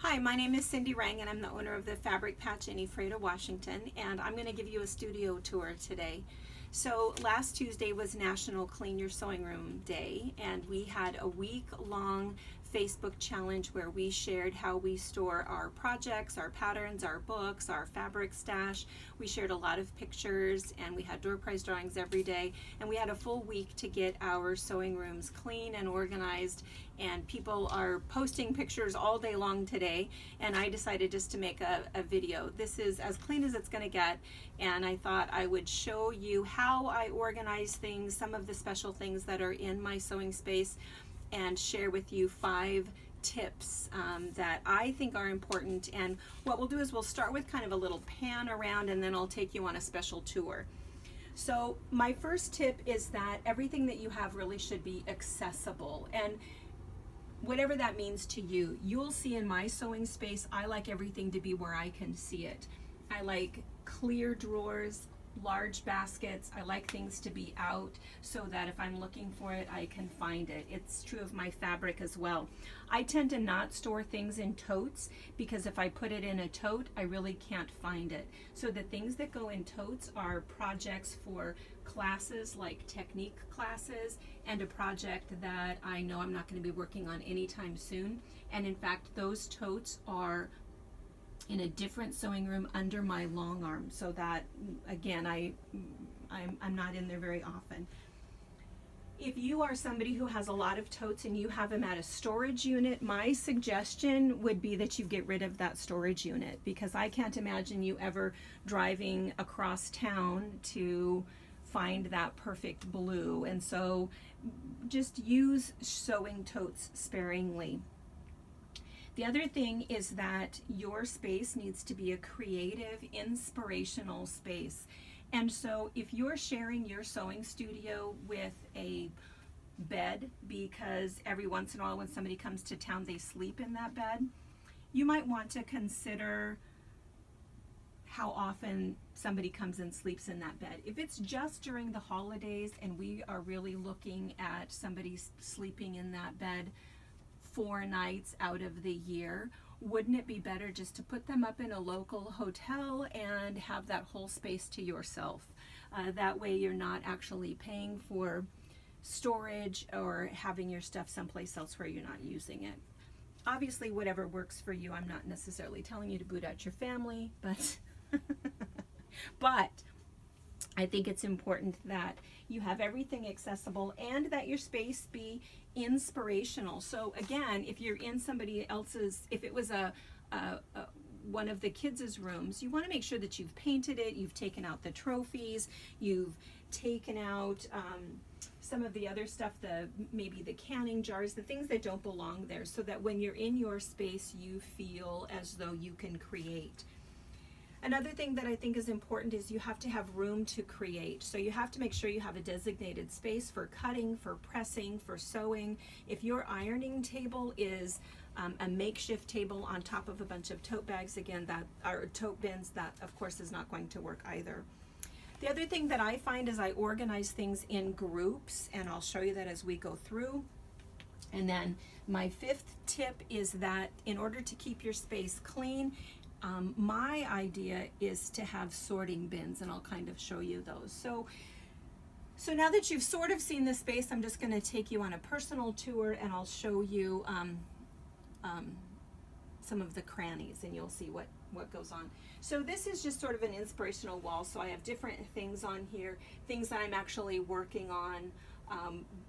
Hi, my name is Cindy Rang and I'm the owner of the Fabric Patch in Ephrata, Washington, and I'm going to give you a studio tour today. So last Tuesday was National Clean Your Sewing Room Day, and we had a week-long Facebook challenge where we shared how we store our projects, our patterns, our books, our fabric stash. We shared a lot of pictures and we had door prize drawings every day, and we had a full week to get our sewing rooms clean and organized, and people are posting pictures all day long today, and I decided just to make a video. This is as clean as it's going to get, and I thought I would show you how I organize things, some of the special things that are in my sewing space, and share with you 5 tips that I think are important. And what we'll do is we'll start with kind of a little pan around, and then I'll take you on a special tour. So my first tip is that everything that you have really should be accessible, and whatever that means to you. You'll see in my sewing space, I like everything to be where I can see it. I like clear drawers, large baskets. I like things to be out so that if I'm looking for it, I can find it. It's true of my fabric as well. I tend to not store things in totes because if I put it in a tote, I really can't find it. So the things that go in totes are projects for classes like technique classes, and a project that I know I'm not going to be working on anytime soon. And in fact, those totes are in a different sewing room under my long arm, so that again I'm not in there very often. If you are somebody who has a lot of totes and you have them at a storage unit, my suggestion would be that you get rid of that storage unit, because I can't imagine you ever driving across town to find that perfect blue. And so just use sewing totes sparingly. The other thing is that your space needs to be a creative, inspirational space. And so if you're sharing your sewing studio with a bed, because every once in a while when somebody comes to town they sleep in that bed, you might want to consider how often somebody comes and sleeps in that bed. If it's just during the holidays and we are really looking at somebody sleeping in that bed 4 nights out of the year, wouldn't it be better just to put them up in a local hotel and have that whole space to yourself? That way you're not actually paying for storage or having your stuff someplace else where you're not using it. Obviously, whatever works for you. I'm not necessarily telling you to boot out your family, but but I think it's important that you have everything accessible and that your space be inspirational. So again, if you're in somebody else's, if it was one of the kids' rooms, you want to make sure that you've painted it, you've taken out the trophies, you've taken out some of the other stuff, maybe the canning jars, the things that don't belong there, so that when you're in your space, you feel as though you can create. Another thing that I think is important is you have to have room to create. So you have to make sure you have a designated space for cutting, for pressing, for sewing. If your ironing table is a makeshift table on top of a bunch of tote bags, again, that are tote bins, that of course is not going to work either. The other thing that I find is I organize things in groups, and I'll show you that as we go through. And then my 5th tip is that in order to keep your space clean, my idea is to have sorting bins, and I'll kind of show you those. So now that you've sort of seen the space, I'm just going to take you on a personal tour, and I'll show you some of the crannies, and you'll see what goes on. So this is just sort of an inspirational wall. So I have different things on here, things that I'm actually working on,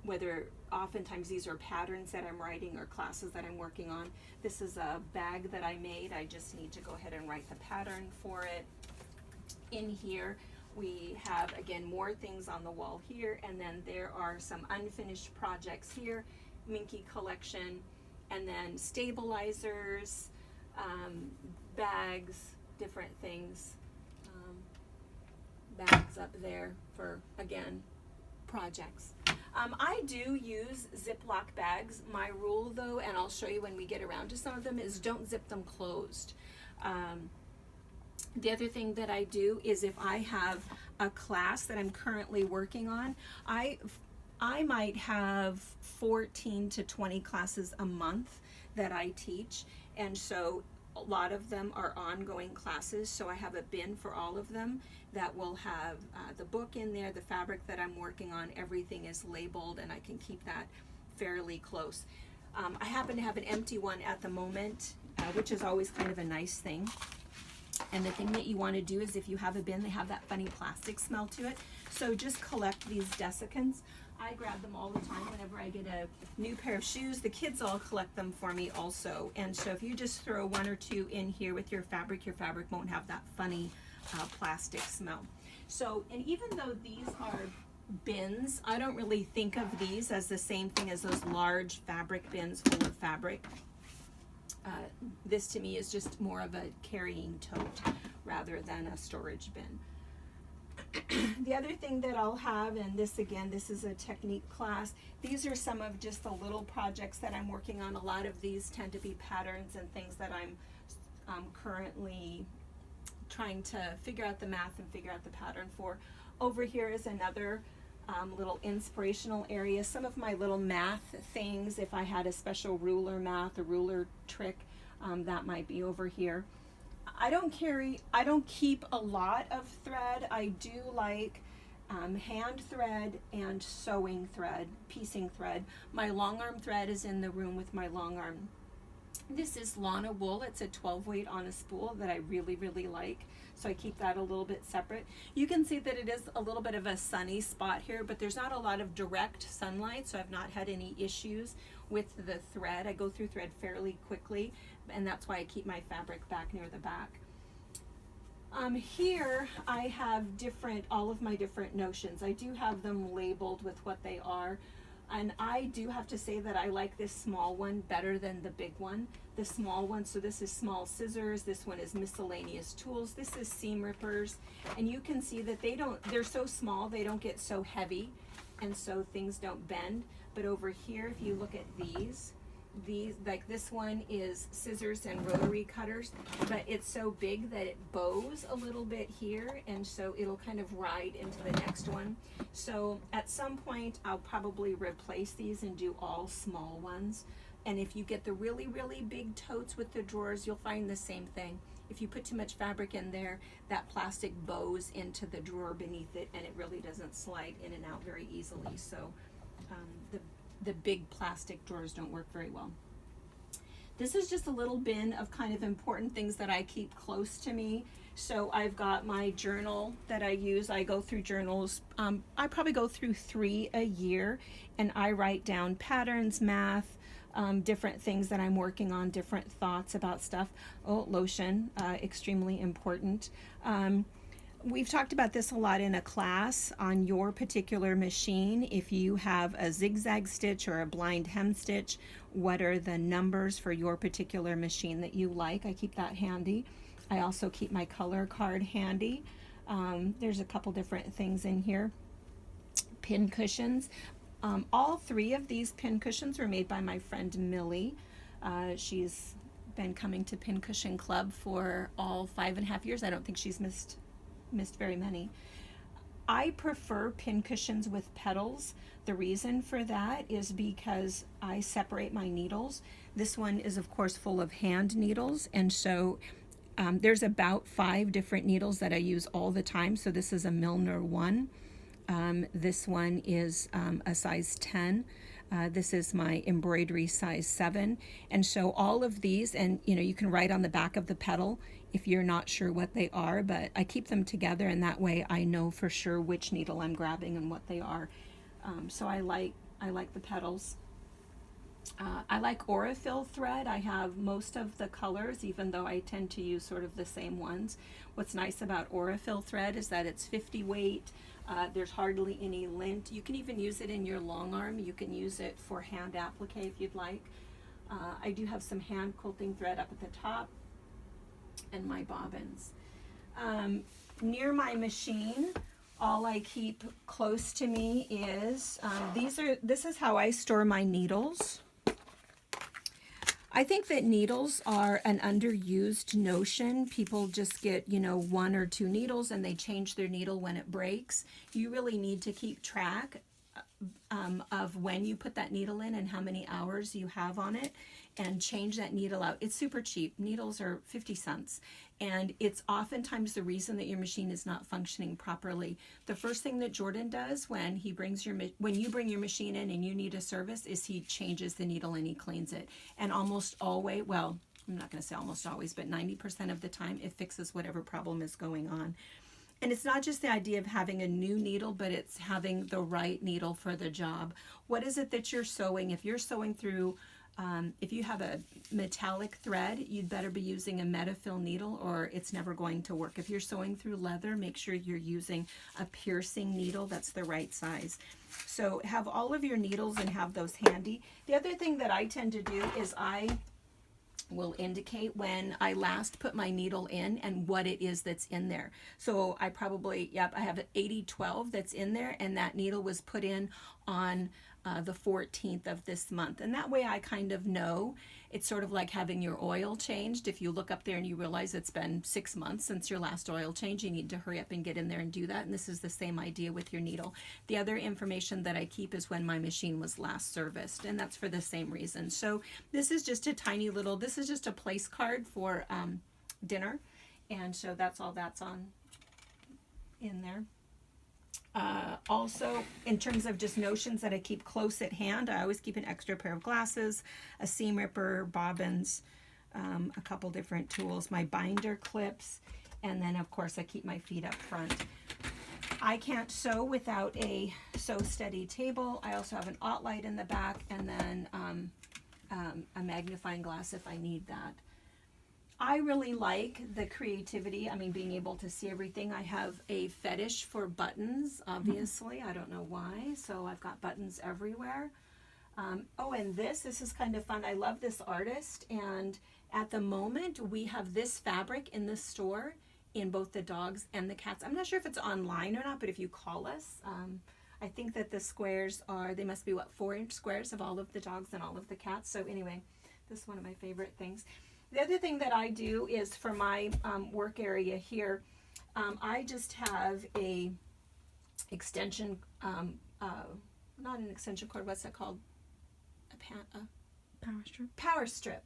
whether oftentimes these are patterns that I'm writing or classes that I'm working on. This is a bag that I made. I just need to go ahead and write the pattern for it. In here we have, again, more things on the wall here, and then there are some unfinished projects here, Minky collection, and then stabilizers, bags, different things, bags up there for, again, projects. I do use Ziploc bags. My rule though, and I'll show you when we get around to some of them, is don't zip them closed. The other thing that I do is if I have a class that I'm currently working on, I might have 14 to 20 classes a month that I teach, and so a lot of them are ongoing classes, so I have a bin for all of them that will have the book in there, the fabric that I'm working on, everything is labeled, and I can keep that fairly close. I happen to have an empty one at the moment, which is always kind of a nice thing. And the thing that you want to do is if you have a bin, they have that funny plastic smell to it. So just collect these desiccants. I grab them all the time whenever I get a new pair of shoes. The kids all collect them for me also. And so if you just throw one or two in here with your fabric won't have that funny plastic smell. So, and even though these are bins, I don't really think of these as the same thing as those large fabric bins full of fabric. This to me is just more of a carrying tote rather than a storage bin. The other thing that I'll have, and this again, this is a technique class, these are some of just the little projects that I'm working on. A lot of these tend to be patterns and things that I'm currently trying to figure out the math and figure out the pattern for. Over here is another little inspirational area. Some of my little math things, if I had a special ruler math, a ruler trick, that might be over here. I don't keep a lot of thread. I do like hand thread and sewing thread, piecing thread. My long arm thread is in the room with my long arm. This is Lana wool. It's a 12 weight on a spool that I really, really like. So I keep that a little bit separate. You can see that it is a little bit of a sunny spot here, but there's not a lot of direct sunlight, so I've not had any issues with the thread. I go through thread fairly quickly, and that's why I keep my fabric back near the back. Here I have all of my different notions. I do have them labeled with what they are. And I do have to say that I like this small one better than the big one. The small one, so this is small scissors, this one is miscellaneous tools, this is seam rippers, and you can see that they're so small, they don't get so heavy, and so things don't bend. But over here, if you look at these, like this one is scissors and rotary cutters, but it's so big that it bows a little bit here, and so it'll kind of ride into the next one. So at some point I'll probably replace these and do all small ones. And if you get the really, really big totes with the drawers, you'll find the same thing. If you put too much fabric in there, that plastic bows into the drawer beneath it, and it really doesn't slide in and out very easily. So the big plastic drawers don't work very well. This is just a little bin of kind of important things that I keep close to me. So I've got my journal that I use. I go through journals. I probably go through 3 a year, and I write down patterns, math, different things that I'm working on, different thoughts about stuff. Oh, lotion, extremely important. We've talked about this a lot in a class on your particular machine. If you have a zigzag stitch or a blind hem stitch, what are the numbers for your particular machine that you like? I keep that handy. I also keep my color card handy. There's a couple different things in here. Pin cushions. All 3 of these pin cushions were made by my friend Millie. She's been coming to Pincushion Club for all 5.5 years. I don't think she's missed very many. I prefer pin cushions with petals. The reason for that is because I separate my needles. This one is of course full of hand needles, and so there's about 5 different needles that I use all the time. So this is a Milner 1. This one is a size 10. This is my embroidery size 7. And so all of these, and you can write on the back of the petal if you're not sure what they are, but I keep them together, and that way I know for sure which needle I'm grabbing and what they are. So I like the petals. I like Aurifil thread. I have most of the colors, even though I tend to use sort of the same ones. What's nice about Aurifil thread is that it's 50 weight. There's hardly any lint. You can even use it in your long arm. You can use it for hand applique if you'd like. I do have some hand quilting thread up at the top, and my bobbins. Near my machine, all I keep close to me is, this is how I store my needles. I think that needles are an underused notion. People just get, 1 or 2 needles and they change their needle when it breaks. You really need to keep track of when you put that needle in and how many hours you have on it. and change that needle out. It's super cheap. Needles are 50 cents. And it's oftentimes the reason that your machine is not functioning properly. The first thing that Jordan does when you bring your machine in and you need a service is he changes the needle and he cleans it. And almost always, well, I'm not going to say almost always, but 90% of the time it fixes whatever problem is going on. And it's not just the idea of having a new needle, but it's having the right needle for the job. What is it that you're sewing? If you're sewing through, if you have a metallic thread, you'd better be using a Metafill needle or it's never going to work. If you're sewing through leather, make sure you're using a piercing needle that's the right size. So have all of your needles and have those handy. The other thing that I tend to do is I will indicate when I last put my needle in and what it is that's in there. So I probably, I have an 8012 that's in there, and that needle was put in on the 14th of this month. And that way I kind of know. It's sort of like having your oil changed. If you look up there and you realize it's been 6 months since your last oil change, you need to hurry up and get in there and do that. And this is the same idea with your needle. The other information that I keep is when my machine was last serviced, and that's for the same reason. So this is just a tiny little, this is just a place card for dinner. And so that's all that's on in there. Also, in terms of just notions that I keep close at hand, I always keep an extra pair of glasses, a seam ripper, bobbins, a couple different tools, my binder clips, and then of course I keep my feet up front. I can't sew without a Sew Steady table. I also have an aught light in the back, and then a magnifying glass if I need that. I really like the creativity. I mean, being able to see everything. I have a fetish for buttons, obviously. I don't know why. So I've got buttons everywhere. Oh, and this is kind of fun. I love this artist. And at the moment, we have this fabric in the store in both the dogs and the cats. I'm not sure if it's online or not, but if you call us, I think that the squares they must be 4-inch squares of all of the dogs and all of the cats. So anyway, this is one of my favorite things. The other thing that I do is for my work area here, I just have a extension, not an extension cord, what's that called? Power strip. Power strip.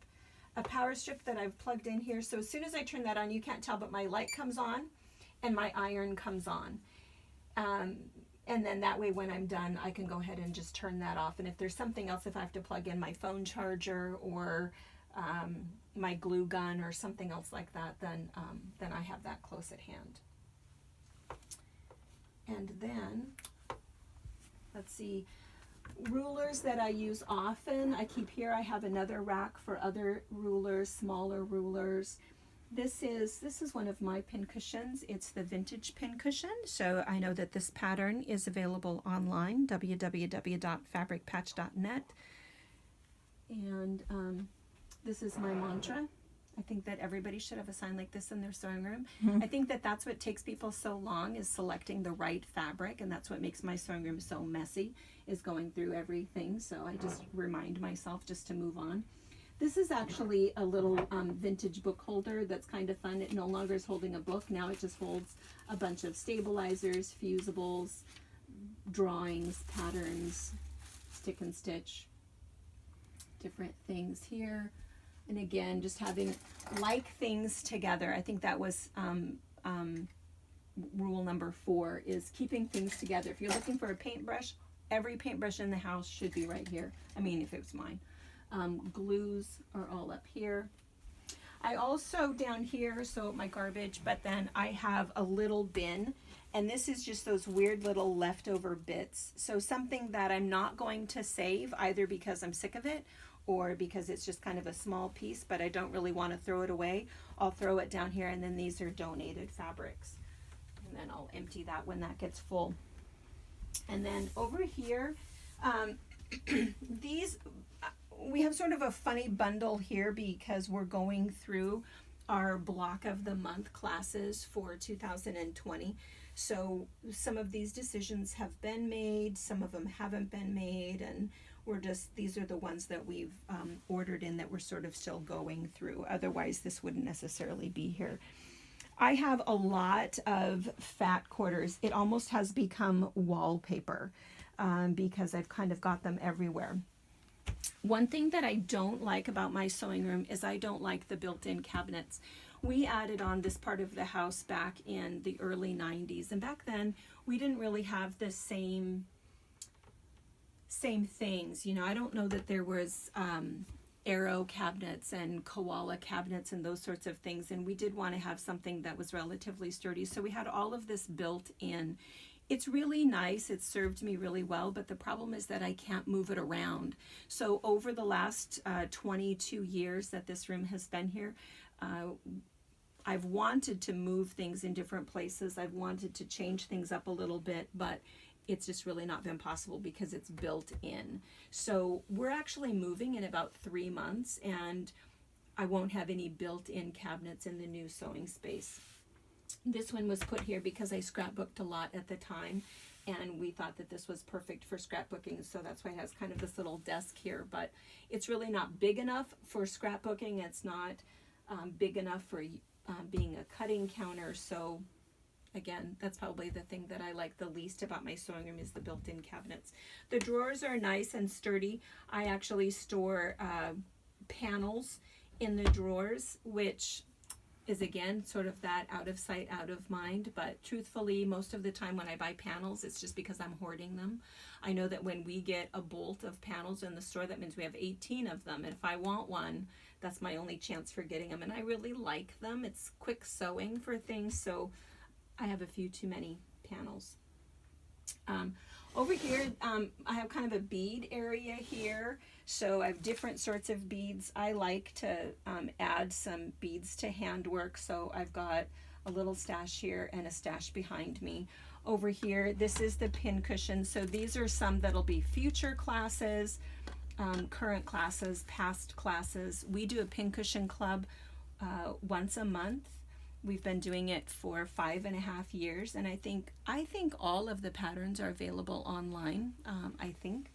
A power strip that I've plugged in here. So as soon as I turn that on, you can't tell, but my light comes on and my iron comes on. And then that way when I'm done, I can go ahead and just turn that off. And if there's something else, if I have to plug in my phone charger or my glue gun or something else like that, then I have that close at hand. And then, let's see, rulers that I use often, I keep here. I have another rack for other rulers, smaller rulers. This is one of my pincushions. It's the vintage pincushion. So I know that this pattern is available online, www.fabricpatch.net. And this is my mantra. I think that everybody should have a sign like this in their sewing room. I think that that's what takes people so long, is selecting the right fabric, and that's what makes my sewing room so messy, is going through everything. So I just remind myself just to move on. This is actually a little vintage book holder that's kind of fun. It no longer is holding a book. Now it just holds a bunch of stabilizers, fusibles, drawings, patterns, stick and stitch, different things here. And again, just having like things together. I think that was rule number 4, is keeping things together. If you're looking for a paintbrush, every paintbrush in the house should be right here. I mean, if it was mine. Glues are all up here. I also down here, so my garbage, but then I have a little bin, and this is just those weird little leftover bits. So something that I'm not going to save, either because I'm sick of it or because it's just kind of a small piece, but I don't really want to throw it away. I'll throw it down here, and then these are donated fabrics. And then I'll empty that when that gets full. And then over here, we have sort of a funny bundle here because we're going through our block of the month classes for 2020. So some of these decisions have been made, some of them haven't been made, and these are the ones that we've ordered in that we're sort of still going through. Otherwise, this wouldn't necessarily be here. I have a lot of fat quarters. It almost has become wallpaper because I've kind of got them everywhere. One thing that I don't like about my sewing room is I don't like the built-in cabinets. We added on this part of the house back in the early 90s, and back then we didn't really have the same things. You know, I don't know that there was arrow cabinets and koala cabinets and those sorts of things, and we did want to have something that was relatively sturdy, so we had all of this built in. It's really nice. It served me really well, but the problem is that I can't move it around. So over the last 22 years that this room has been here, I've wanted to move things in different places. I've wanted to change things up a little bit, but it's just really not been possible because it's built in. So we're actually moving in about 3 months, and I won't have any built-in cabinets in the new sewing space. This one was put here because I scrapbooked a lot at the time, and we thought that this was perfect for scrapbooking, so that's why it has kind of this little desk here, but it's really not big enough for scrapbooking. It's not big enough for being a cutting counter, so again, that's probably the thing that I like the least about my sewing room is the built-in cabinets. The drawers are nice and sturdy. I actually store panels in the drawers, which is again sort of that out of sight, out of mind, but truthfully, most of the time when I buy panels, it's just because I'm hoarding them. I know that when we get a bolt of panels in the store, that means we have 18 of them, and if I want one, that's my only chance for getting them, and I really like them. It's quick sewing for things, so I have a few too many panels. Over here, I have kind of a bead area here. So I have different sorts of beads. I like to add some beads to handwork. So I've got a little stash here and a stash behind me. Over here, this is the Pincushion. So these are some that'll be future classes, current classes, past classes. We do a Pincushion Club once a month. We've been doing it for 5.5 years, and I think all of the patterns are available online. I think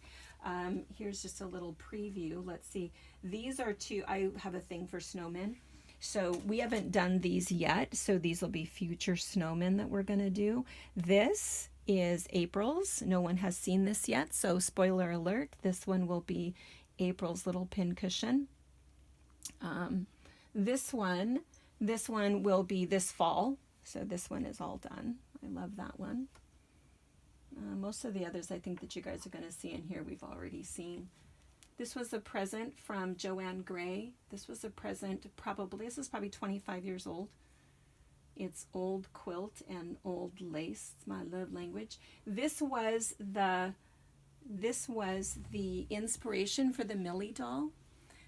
here's just a little preview. Let's see. These are two. I have a thing for snowmen, so we haven't done these yet. So these will be future snowmen that we're gonna do. This is April's. No one has seen this yet, so spoiler alert. This one will be April's little pincushion. This one will be this fall, so this one is all done. I love that one. Most of the others I think that you guys are going to see in here we've already seen. This was a present from Joanne Gray. This was a present this is probably 25 years old. It's old quilt and old lace. It's my love language. This was the inspiration for the Millie Doll.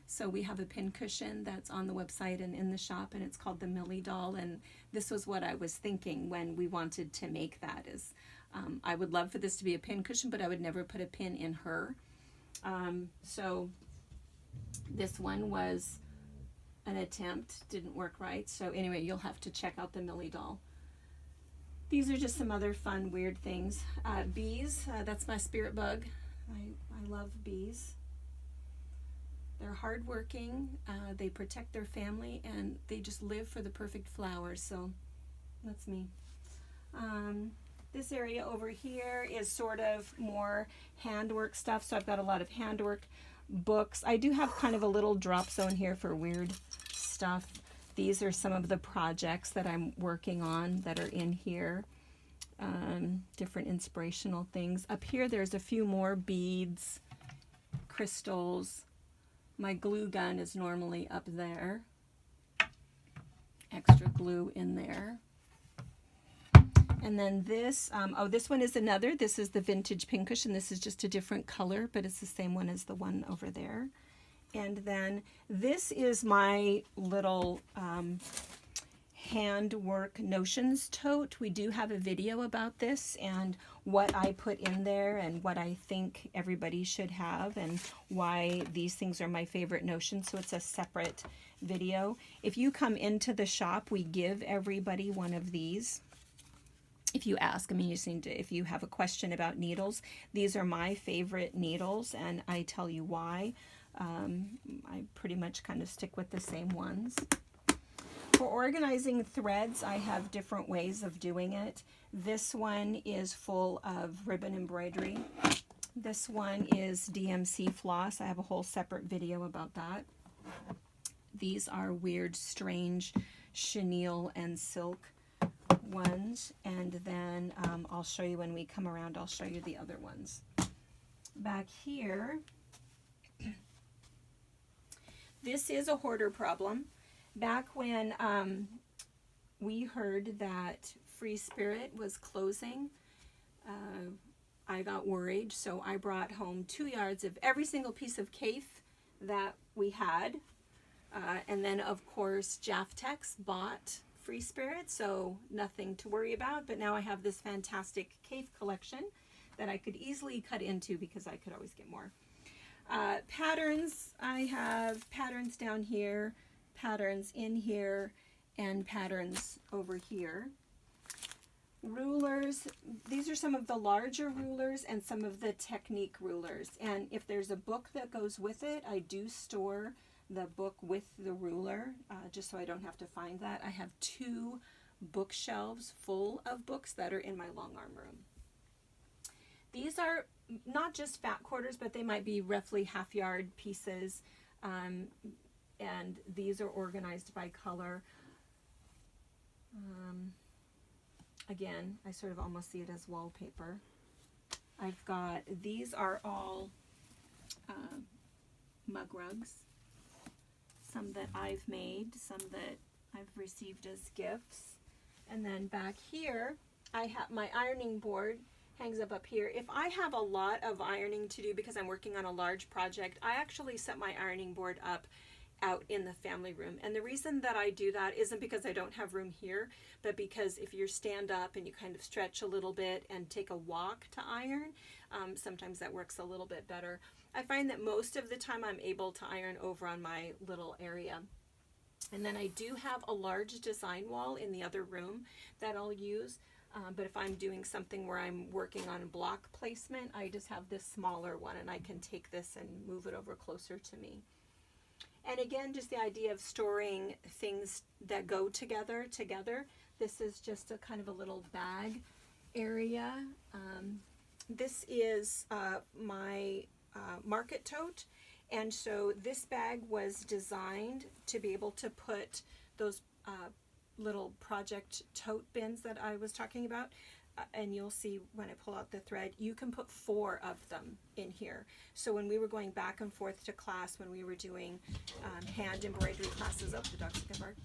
So we have a pincushion that's on the website and in the shop, and it's called the Millie Doll, and this was what I was thinking when we wanted to make that is I would love for this to be a pincushion, but I would never put a pin in her. So this one was an attempt, didn't work right. So anyway, you'll have to check out the Millie Doll. These are just some other fun, weird things. Bees, that's my spirit bug. I love bees. They're hardworking, they protect their family, and they just live for the perfect flowers, so that's me. This area over here is sort of more handwork stuff, so I've got a lot of handwork books. I do have kind of a little drop zone here for weird stuff. These are some of the projects that I'm working on that are in here. Different inspirational things. Up here there's a few more beads, crystals. My glue gun is normally up there. Extra glue in there. And then this, this one is another. This is the vintage pincushion. This is just a different color, but it's the same one as the one over there. And then this is my little handwork notions tote. We do have a video about this and what I put in there and what I think everybody should have and why these things are my favorite notions. So it's a separate video. If you come into the shop, we give everybody one of these. If you ask, I mean, you just need to, if you have a question about needles, these are my favorite needles and I tell you why. I pretty much kind of stick with the same ones. For organizing threads, I have different ways of doing it. This one is full of ribbon embroidery. This one is DMC floss. I have a whole separate video about that. These are weird, strange chenille and silk ones. And then I'll show you when we come around, I'll show you the other ones. Back here, this is a hoarder problem. Back when we heard that Free Spirit was closing, I got worried, so I brought home 2 yards of every single piece of cafe that we had. And then, of course, Jaftex bought Free Spirit, so nothing to worry about. But now I have this fantastic cafe collection that I could easily cut into because I could always get more. Patterns, I have patterns down here, patterns in here, and patterns over here. Rulers, these are some of the larger rulers and some of the technique rulers. And if there's a book that goes with it, I do store the book with the ruler, just so I don't have to find that. I have 2 bookshelves full of books that are in my long arm room. These are not just fat quarters, but they might be roughly half-yard pieces, and these are organized by color. Again, I sort of almost see it as wallpaper. I've got, these are all mug rugs. Some that I've made, some that I've received as gifts. And then back here, I have my ironing board hangs up here. If I have a lot of ironing to do because I'm working on a large project, I actually set my ironing board up out in the family room. And the reason that I do that isn't because I don't have room here, but because if you stand up and you kind of stretch a little bit and take a walk to iron, sometimes that works a little bit better. I find that most of the time I'm able to iron over on my little area. And then I do have a large design wall in the other room that I'll use. But if I'm doing something where I'm working on block placement, I just have this smaller one and I can take this and move it over closer to me. And again, just the idea of storing things that go together. This is just a kind of a little bag area. This is my market tote. And so this bag was designed to be able to put those little project tote bins that I was talking about. And you'll see when I pull out the thread, you can put 4 of them in here. So when we were going back and forth to class, when we were doing hand embroidery classes, oh, the dog's gonna bark.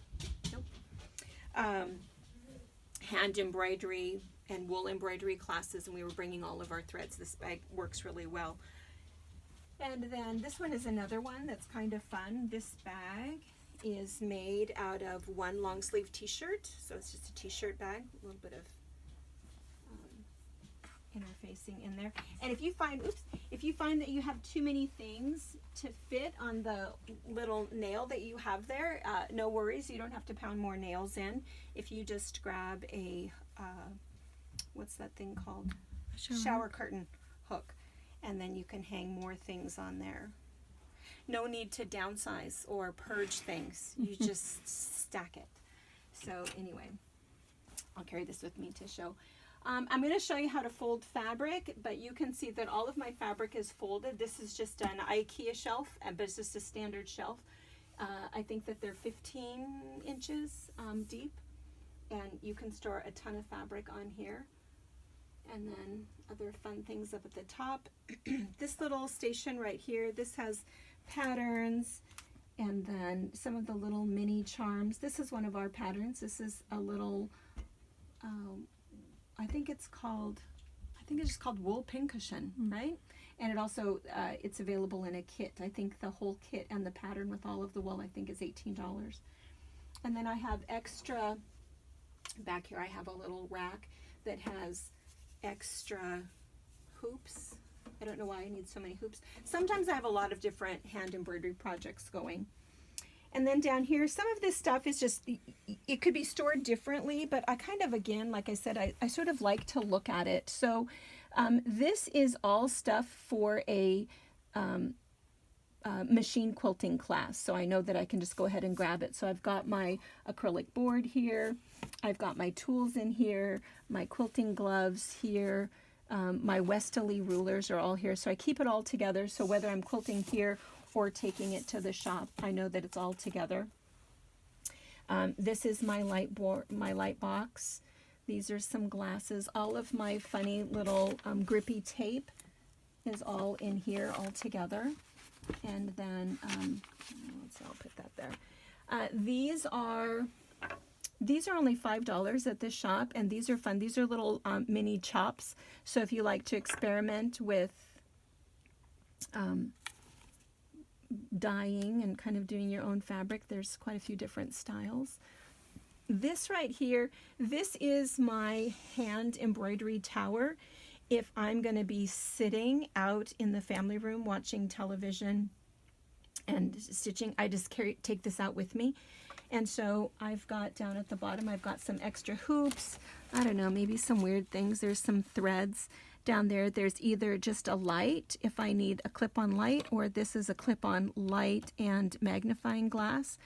Nope. Hand embroidery and wool embroidery classes, and we were bringing all of our threads. This bag works really well. And then this one is another one that's kind of fun. This bag is made out of one long sleeve t-shirt. So it's just a t-shirt bag, a little bit of interfacing in there. And if you find, if you find that you have too many things to fit on the little nail that you have there, no worries, you don't have to pound more nails in. If you just grab a, what's that thing called? Shower curtain hook, and then you can hang more things on there. No need to downsize or purge things. You just stack it. So anyway, I'll carry this with me to show. I'm going to show you how to fold fabric, but you can see that all of my fabric is folded. This is just an IKEA shelf, but it's just a standard shelf. I think that they're 15 inches deep, and you can store a ton of fabric on here. And then other fun things up at the top. This little station right here, this has patterns, and then some of the little mini charms. This is one of our patterns. This is a little, I think it's just called wool pincushion, right? And it also, it's available in a kit. I think the whole kit and the pattern with all of the wool, I think is $18. And then I have extra, back here I have a little rack that has extra hoops. I don't know why I need so many hoops. Sometimes I have a lot of different hand embroidery projects going. And then down here, some of this stuff is just, it could be stored differently, but I kind of, again, like I said, I sort of like to look at it. So this is all stuff for a machine quilting class. So I know that I can just go ahead and grab it. So I've got my acrylic board here. I've got my tools in here, my quilting gloves here. My Westerly rulers are all here, so I keep it all together. So whether I'm quilting here or taking it to the shop, I know that it's all together. This is my light box. These are some glasses. All of my funny little grippy tape is all in here all together. And then, I'll put that there. These are only $5 at this shop, and these are fun. These are little mini chops. So if you like to experiment with dyeing and kind of doing your own fabric, there's quite a few different styles. This right here, this is my hand embroidery tower. If I'm going to be sitting out in the family room watching television and stitching, I just take this out with me. And so I've got down at the bottom, I've got some extra hoops. I don't know, maybe some weird things. There's some threads down there. There's either just a light if I need a clip-on light, or this is a clip-on light and magnifying glass.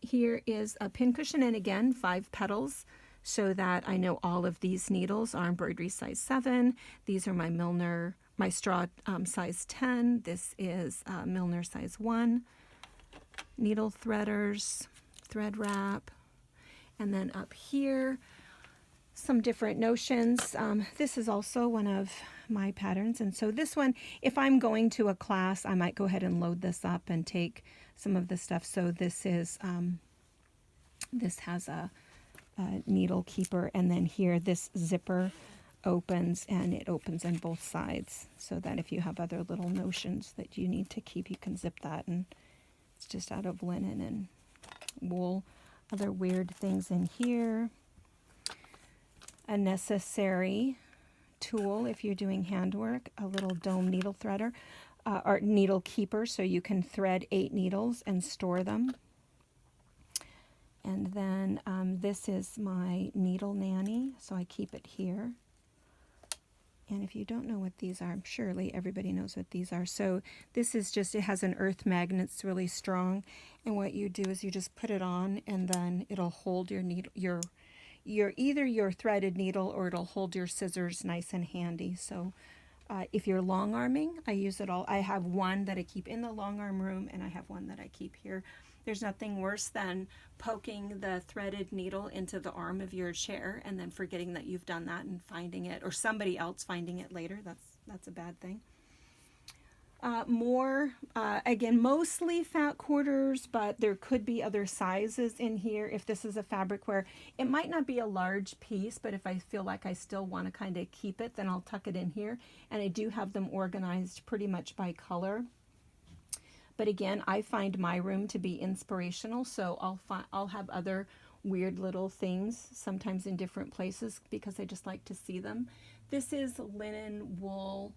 Here is a pincushion, and again, 5 petals, so that I know all of these needles are embroidery size 7. These are my straw size 10. This is Milner size 1. Needle threaders, thread wrap, and then up here, some different notions. This is also one of my patterns, and so this one, if I'm going to a class, I might go ahead and load this up and take some of the stuff. So this is this has a needle keeper, and then here this zipper opens, and it opens on both sides, so that if you have other little notions that you need to keep, you can zip that, and it's just out of linen and wool. Other weird things in here. A necessary tool if you're doing handwork, a little dome needle threader, or needle keeper, so you can thread 8 needles and store them. And then this is my needle Nanny, so I keep it here. And if you don't know what these are, surely everybody knows what these are. So this is just, it has an earth magnet, it's really strong. And what you do is you just put it on, and then it'll hold your needle, either your threaded needle, or it'll hold your scissors nice and handy. So if you're long arming, I use it all. I have one that I keep in the long arm room, and I have one that I keep here. There's nothing worse than poking the threaded needle into the arm of your chair and then forgetting that you've done that and finding it, or somebody else finding it later. That's a bad thing. Again, mostly fat quarters, but there could be other sizes in here. If this is a fabric where it might not be a large piece, but if I feel like I still want to kind of keep it, then I'll tuck it in here. And I do have them organized pretty much by color. But again, I find my room to be inspirational, so I'll have other weird little things, sometimes in different places, because I just like to see them. This is linen, wool,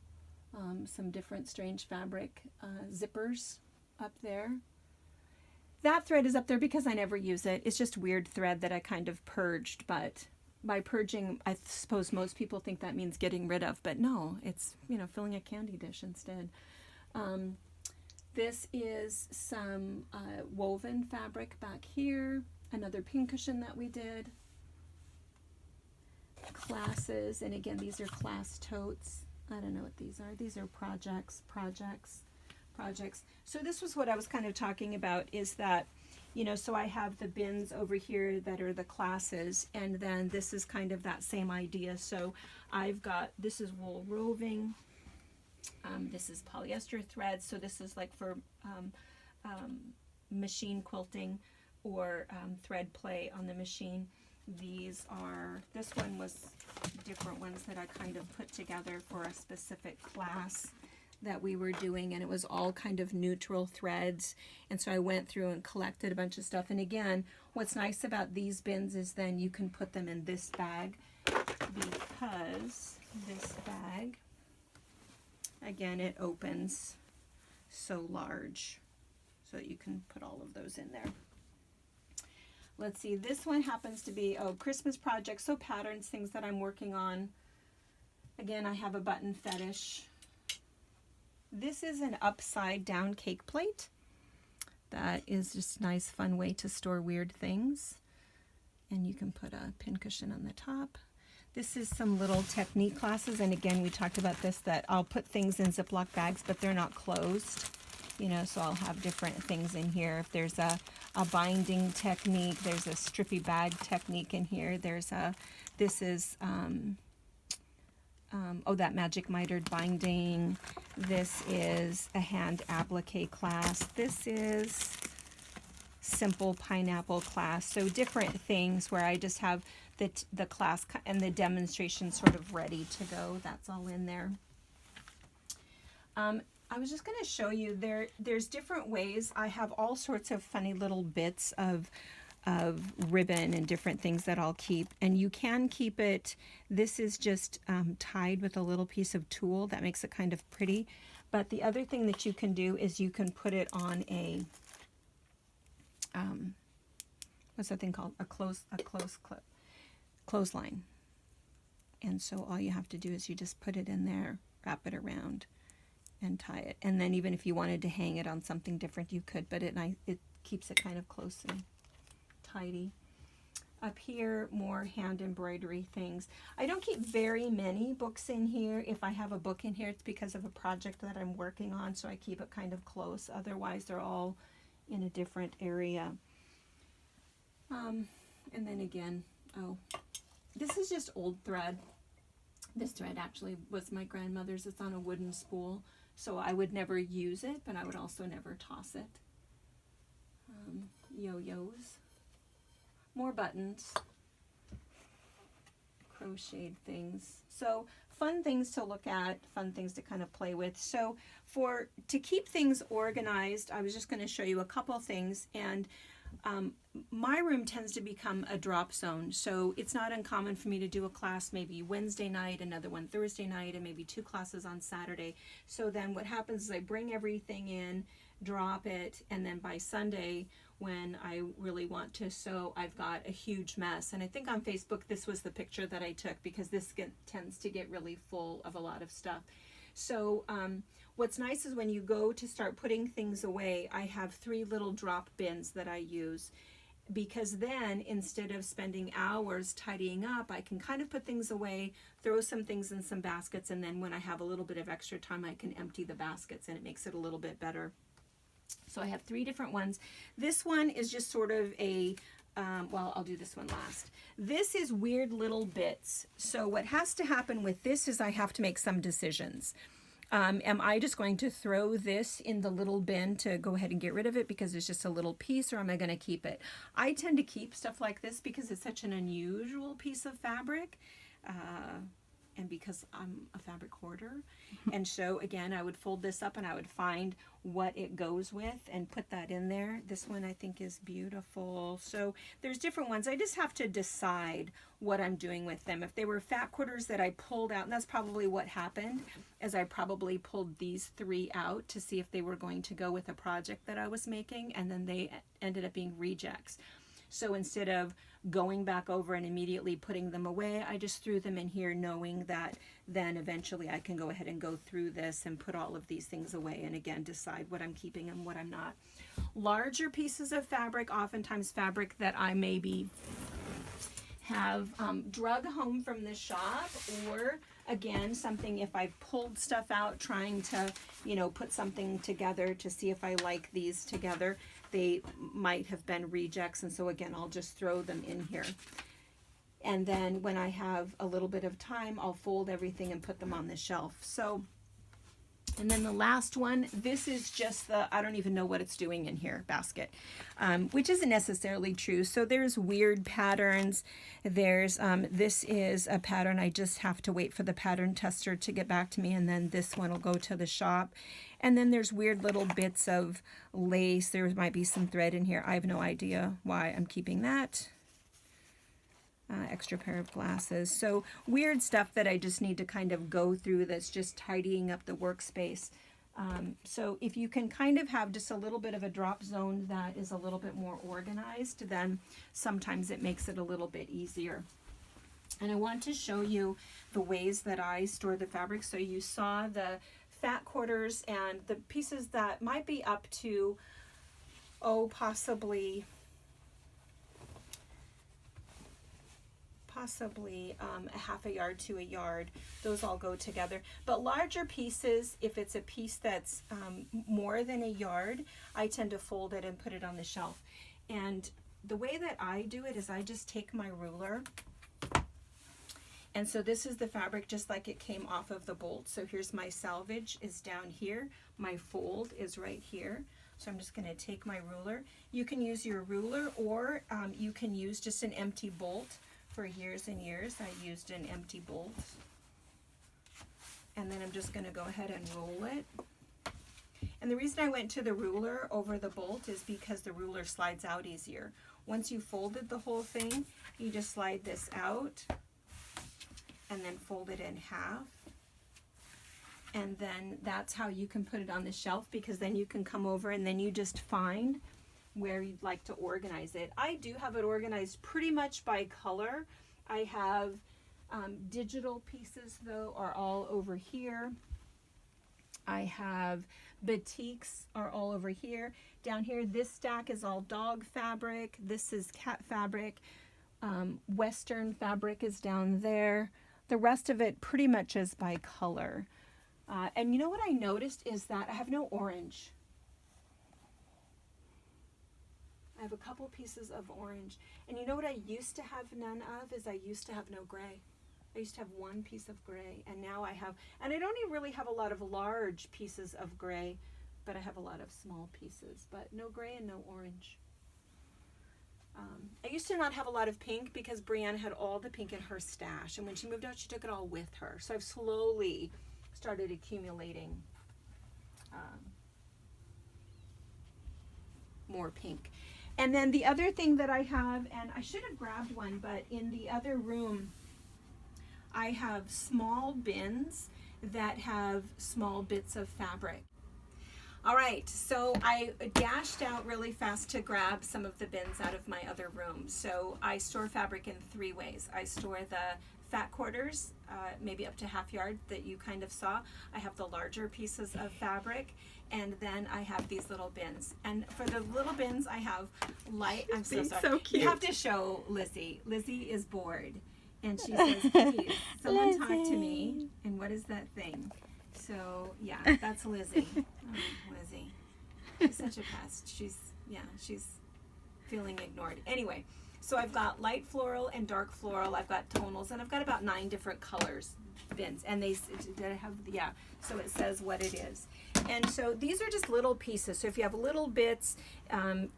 some different strange fabric zippers up there. That thread is up there because I never use it. It's just weird thread that I kind of purged, but by purging, I suppose most people think that means getting rid of, but no, it's, filling a candy dish instead. This is some woven fabric back here, another pincushion that we did, classes, and again, these are class totes. I don't know what these are. These are projects. So this was what I was kind of talking about, is that, so I have the bins over here that are the classes, and then this is kind of that same idea. So I've got, this is wool roving. This is polyester thread, so this is like for machine quilting or thread play on the machine. This one was different ones that I kind of put together for a specific class that we were doing, and it was all kind of neutral threads, and so I went through and collected a bunch of stuff. And again, what's nice about these bins is then you can put them in this bag, because this bag, again, it opens so large, so that you can put all of those in there. Let's see, this one happens to be, Christmas projects, so patterns, things that I'm working on. Again, I have a button fetish. This is an upside down cake plate. That is just a nice, fun way to store weird things. And you can put a pincushion on the top. This is some little technique classes, and again, we talked about this, that I'll put things in Ziploc bags, but they're not closed, you know, so I'll have different things in here. If there's a binding technique, there's a strippy bag technique in here. There's this is, oh, that magic mitered binding. This is a hand applique class. This is simple pineapple class. So different things where I just have the class and the demonstration sort of ready to go. That's all in there. I was just going to show you there's different ways. I have all sorts of funny little bits of ribbon and different things that I'll keep, and you can keep it. This is just tied with a little piece of tulle that makes it kind of pretty. But the other thing that you can do is you can put it on a what's that thing called? A clothesline. And so all you have to do is you just put it in there, wrap it around, and tie it. And then even if you wanted to hang it on something different, you could, but it keeps it kind of close and tidy. Up here, more hand embroidery things. I don't keep very many books in here. If I have a book in here, it's because of a project that I'm working on, so I keep it kind of close. Otherwise, they're all in a different area. And then again, oh, this is just old thread. This thread actually was my grandmother's. It's on a wooden spool, so I would never use it, but I would also never toss it. Yo-yos. More buttons. Crocheted things. So fun things to look at, fun things to kind of play with. So to keep things organized, I was just going to show you a couple things, and my room tends to become a drop zone, so it's not uncommon for me to do a class maybe Wednesday night, another one Thursday night, and maybe 2 classes on Saturday. So then what happens is I bring everything in, drop it, and then by Sunday when I really want to sew, I've got a huge mess. And I think on Facebook this was the picture that I took, because this tends to get really full of a lot of stuff. So what's nice is when you go to start putting things away, I have 3 little drop bins that I use, because then instead of spending hours tidying up, I can kind of put things away, throw some things in some baskets, and then when I have a little bit of extra time, I can empty the baskets, and it makes it a little bit better. So I have 3 different ones. This one is just sort of a well, I'll do this one last. This is weird little bits. So what has to happen with this is I have to make some decisions. Am I just going to throw this in the little bin to go ahead and get rid of it because it's just a little piece, or am I going to keep it? I tend to keep stuff like this because it's such an unusual piece of fabric. And because I'm a fabric hoarder. And so again, I would fold this up and I would find what it goes with and put that in there. This one I think is beautiful. So there's different ones. I just have to decide what I'm doing with them. If they were fat quarters that I pulled out, and that's probably what happened, is I probably pulled these 3 out to see if they were going to go with a project that I was making, and then they ended up being rejects. So instead of going back over and immediately putting them away, I just threw them in here, knowing that then eventually I can go ahead and go through this and put all of these things away, and again decide what I'm keeping and what I'm not. Larger pieces of fabric, oftentimes fabric that I maybe have drug home from the shop, or again something if I've pulled stuff out trying to, you know, put something together to see if I like these together. They might have been rejects, and so again I'll just throw them in here. And then when I have a little bit of time, I'll fold everything and put them on the shelf. So, and then the last one, this is just the I don't even know what it's doing in here basket, which isn't necessarily true. So there's weird patterns. There's this is a pattern. I just have to wait for the pattern tester to get back to me, and then this one will go to the shop. And then there's weird little bits of lace. There might be some thread in here. I have no idea why I'm keeping that. Extra pair of glasses. So weird stuff that I just need to kind of go through, that's just tidying up the workspace. So if you can kind of have just a little bit of a drop zone that is a little bit more organized, then sometimes it makes it a little bit easier. And I want to show you the ways that I store the fabric. So you saw the fat quarters and the pieces that might be up to, possibly possibly a half a yard to a yard. Those all go together. But larger pieces, if it's a piece that's more than a yard, I tend to fold it and put it on the shelf. And the way that I do it is I just take my ruler, and so this is the fabric just like it came off of the bolt. So here's my salvage is down here, my fold is right here. So I'm just going to take my ruler. You can use your ruler, or you can use just an empty bolt. For years and years I used an empty bolt. And then I'm just going to go ahead and roll it. And the reason I went to the ruler over the bolt is because the ruler slides out easier. Once you folded the whole thing, you just slide this out and then fold it in half. And then that's how you can put it on the shelf, because then you can come over and then you just find where you'd like to organize it. I do have it organized pretty much by color. I have digital pieces though are all over here. I have batiks are all over here. Down here, this stack is all dog fabric. This is cat fabric. Western fabric is down there. The rest of it pretty much is by color. And you know what I noticed is that I have no orange. I have a couple pieces of orange. And you know what I used to have none of is I used to have no gray. I used to have one piece of gray, and now I have, and I don't even really have a lot of large pieces of gray, but I have a lot of small pieces, but no gray and no orange. I used to not have a lot of pink because Brianna had all the pink in her stash, and when she moved out, she took it all with her. So I've slowly started accumulating more pink. And then the other thing that I have, and I should have grabbed one, but in the other room, I have small bins that have small bits of fabric. All right, so I dashed out really fast to grab some of the bins out of my other room. So I store fabric in 3 ways. I store the fat quarters, maybe up to half yard that you kind of saw. I have the larger pieces of fabric, and then I have these little bins. And for the little bins, I have light. I'm so sorry. So cute. You have to show Lizzie. Lizzie is bored. And she says, please, someone talk to me. And what is that thing? So, yeah, that's Lizzie. Oh, Lizzie. She's such a pest. She's feeling ignored. Anyway, so I've got light floral and dark floral. I've got tonals, and I've got about 9 different colors bins. And they have, yeah, so it says what it is. And so these are just little pieces. So if you have little bits,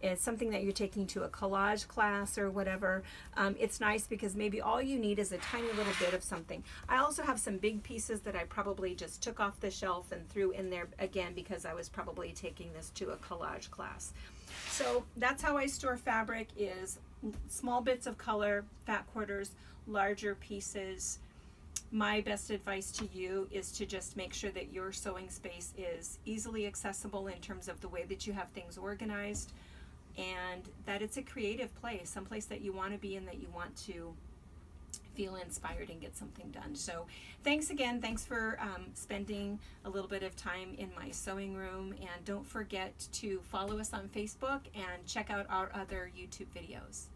it's something that you're taking to a collage class or whatever, it's nice because maybe all you need is a tiny little bit of something. I also have some big pieces that I probably just took off the shelf and threw in there again because I was probably taking this to a collage class. So that's how I store fabric, is small bits of color, fat quarters, larger pieces. My best advice to you is to just make sure that your sewing space is easily accessible in terms of the way that you have things organized, and that it's a creative place, someplace that you want to be and that you want to feel inspired and get something done. So thanks again. Thanks for spending a little bit of time in my sewing room, and don't forget to follow us on Facebook and check out our other YouTube videos.